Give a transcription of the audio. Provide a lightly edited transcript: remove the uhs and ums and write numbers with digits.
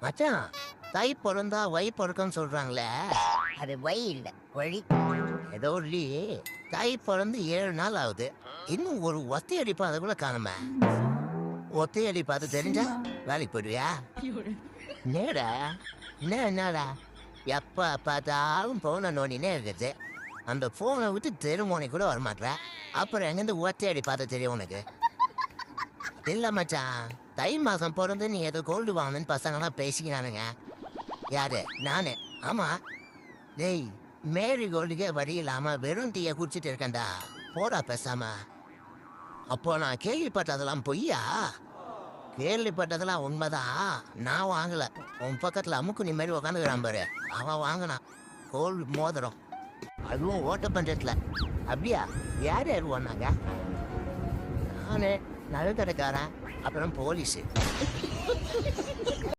மச்சான், தை பிறந்தா வை பிறக்கும்னு சொல்றாங்களே, அது வை இல்ல வழி. ஏதோ இல்லி. தை பிறந்து 7 நாள் ஆகுது. இன்னும் ஒரு ஒத்தையடி பாதை கூட காணுமே. ஒத்தையடி பாதை தெரிஞ்சா வேலைக்கு போயிடுவியா? நேடா என்னடா எப்ப பார்த்தாலும் போனை நோண்டினே இருக்குது. அந்த போனை விட்டு தெருமோனை கூட வரமாட்டேற. அப்புறம் எங்கேருந்து ஒத்தையடி பாதை தெரியும் உனக்கு? இல்ல மச்சான், தை மாசம் பிறந்து நீ ஏதோ கோல்டு வாங்கணுன்னு பசங்களாம் பேசிக்கிறானுங்க. யாரு? நானு. ஆமா. டேய், மேரி கோல்டுக்கே வழி இல்லாம வெறும் டீயை குடிச்சிட்டு இருக்கேன்டா. போடா பேசாம. அப்போ நான் கேள்விப்பட்டதெல்லாம் பொய்யா? கேள்விப்பட்டதெல்லாம் உண்மைதான். நான் வாங்கல. உன் பக்கத்துல அமுக்குனி மாதிரி உக்காந்துக்கிறான் பாரு, அவன் வாங்கினான் கோல்டு மோதிரம். அதுவும் ஓட்ட பஞ்சத்துல. அப்படியா? யார் யார் ஒன்னாங்க? நானு, நடுக்கடைக்காரன், அப்புறம் போலீஸு.